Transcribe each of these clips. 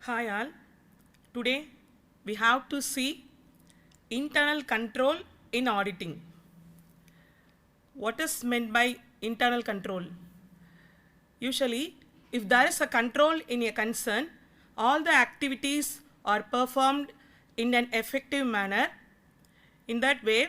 Hi all. Today we have to see internal control in auditing. What is meant by internal control? Usually, if there is a control in a concern, all the activities are performed in an effective manner. In that way,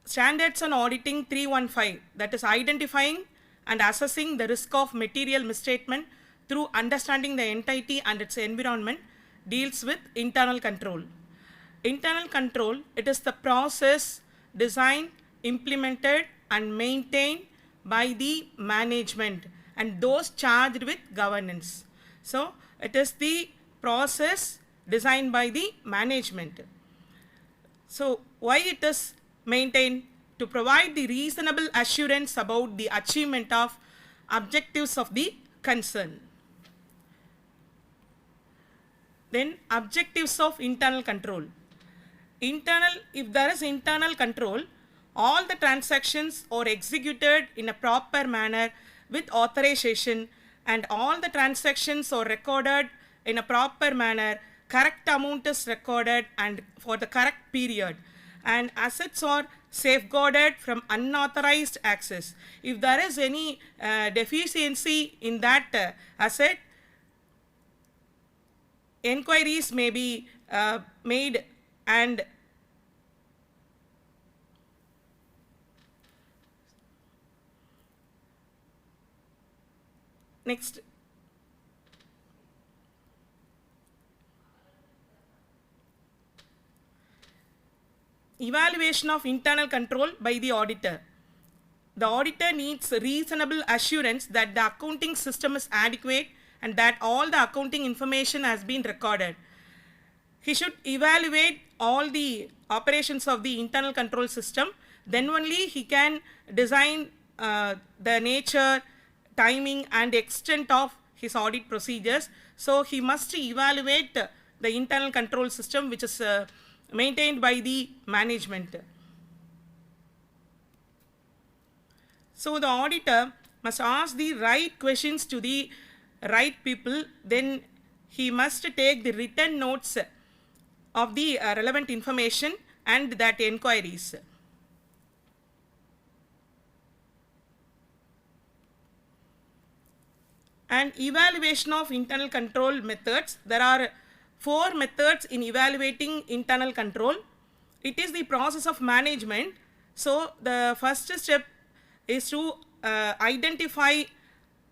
Standards on Auditing 315, that is identifying and assessing the risk of material misstatement through understanding the entity and its environment, deals with internal control. Internal control, it is the process designed, implemented and maintained by the management and those charged with governance. So, it is the process designed by the management. So, why it is maintained? To provide the reasonable assurance about the achievement of objectives of the concern. Then objectives of internal control. If there is internal control, all the transactions are executed in a proper manner with authorization and all the transactions are recorded in a proper manner, correct amount is recorded and for the correct period, and assets are safeguarded from unauthorized access. If there is any deficiency in that asset, inquiries may be made and next. Evaluation of internal control by the auditor. The auditor needs reasonable assurance that the accounting system is adequate and that all the accounting information has been recorded. He should evaluate all the operations of the internal control system, then only he can design the nature, timing and extent of his audit procedures. So, he must evaluate the internal control system which is maintained by the management. So, the auditor must ask the right questions to the right people, then he must take the written notes of the relevant information and that inquiries. And evaluation of internal control methods. There are 4 methods in evaluating internal control. It is the process of management. So, the first step is to identify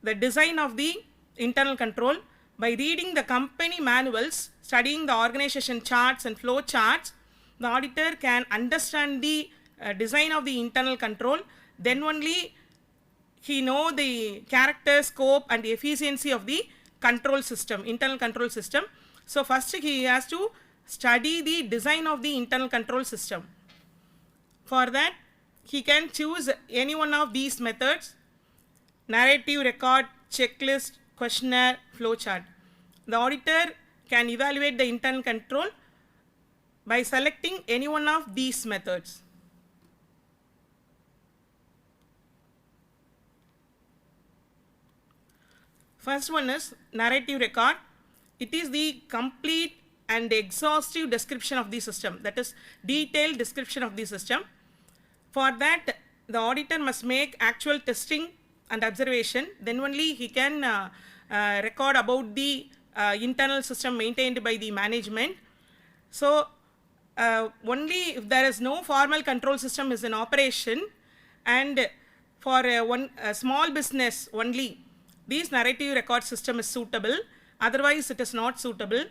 the design of the internal control by reading the company manuals, studying the organization charts and flow charts. The auditor can understand the design of the internal control, then only he know the character, scope and efficiency of the control system, internal control system. So, first he has to study the design of the internal control system. For that, he can choose any one of these methods: narrative record, checklist, questionnaire, flowchart. The auditor can evaluate the internal control by selecting any one of these methods. First one is narrative record. It is the complete and exhaustive description of the system, that is detailed description of the system. For that, the auditor must make actual testing and observation, then only he can record about the internal system maintained by the management. So, only if there is no formal control system is in operation and for one small business only, this narrative record system is suitable, otherwise it is not suitable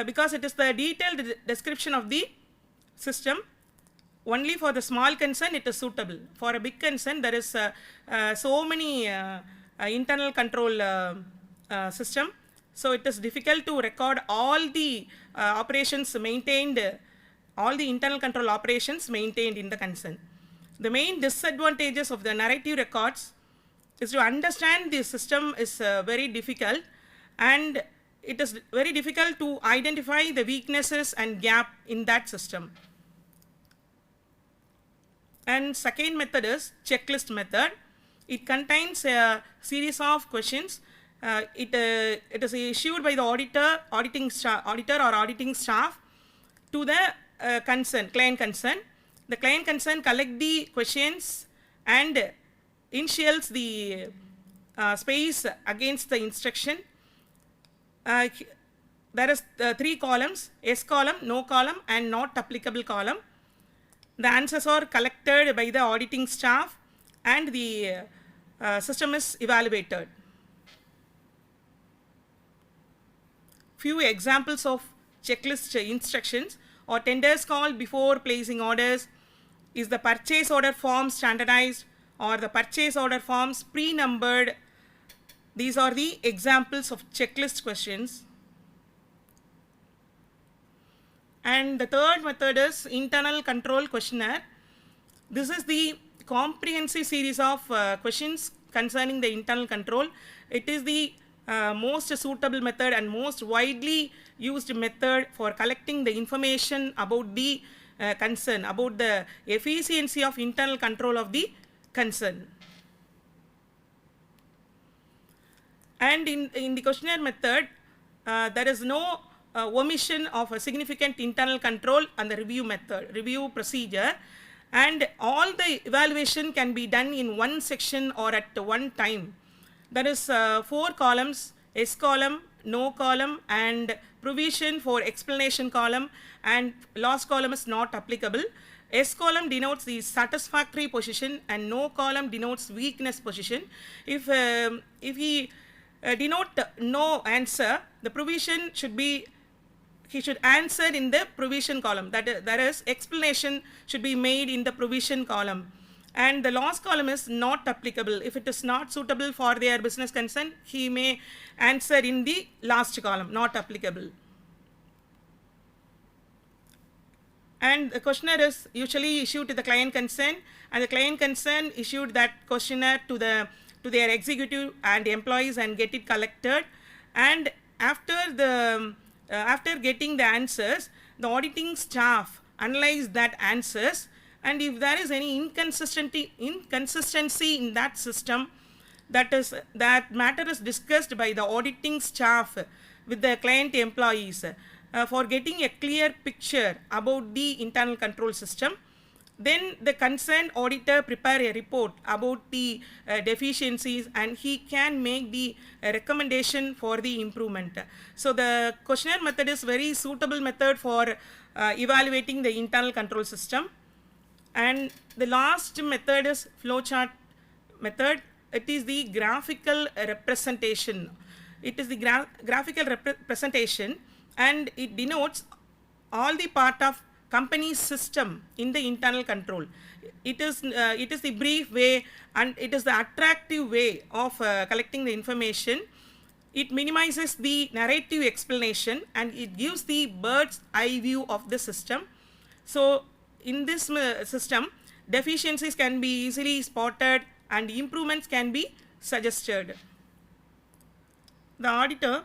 because it is the detailed description of the system. Only for the small concern it is suitable. For a big concern there is so many internal control system. So, it is difficult to record all the operations maintained, all the internal control operations maintained in the concern. The main disadvantages of the narrative records is to understand the system is very difficult and it is very difficult to identify the weaknesses and gap in that system. And second method is checklist method. It contains a series of questions It is issued by the auditor or auditing staff to the client concern. The client concern collect the questions and initials the space against the instruction. There is 3 columns: yes column, no column, and not applicable column. The answers are collected by the auditing staff and the system is evaluated. Few examples of checklist instructions or tenders called before placing orders. Is the purchase order form standardized or the purchase order forms pre-numbered? These are the examples of checklist questions. And the third method is internal control questionnaire. This is the comprehensive series of questions concerning the internal control. It is the most suitable method and most widely used method for collecting the information about the concern, about the efficiency of internal control of the concern. And in the questionnaire method, there is no omission of a significant internal control and the review procedure, and all the evaluation can be done in one section or at one time. There is 4 columns: yes column, no column, and provision for explanation column, and last column is not applicable. Yes column denotes the satisfactory position and no column denotes weakness position. If he denote no answer, the provision should be, he should answer in the provision column. That is, explanation should be made in the provision column. And the last column is not applicable. If it is not suitable for their business concern, he may answer in the last column, not applicable. And the questionnaire is usually issued to the client concern, and the client concern issued that questionnaire to their executive and employees and get it collected. And after getting the answers, the auditing staff analyze that answers, and if there is any inconsistency in that system, that matter is discussed by the auditing staff with the client employees for getting a clear picture about the internal control system. Then the concerned auditor prepare a report about the deficiencies, and he can make the recommendation for the improvement. So the questionnaire method is very suitable method for evaluating the internal control system. And the last method is flowchart method. It is the graphical representation. It is the graphical representation, and it denotes all the part of company's system in the internal control. It is the brief way, and it is the attractive way of collecting the information. It minimizes the narrative explanation and it gives the bird's eye view of the system. So in this system, deficiencies can be easily spotted and improvements can be suggested. The auditor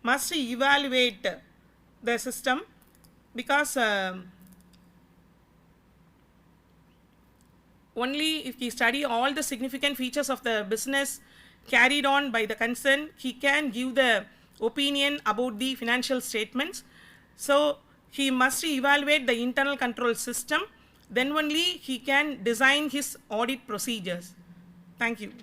must evaluate the system because only if he study all the significant features of the business carried on by the concern, he can give the opinion about the financial statements. So he must evaluate the internal control system, then only he can design his audit procedures. Thank you.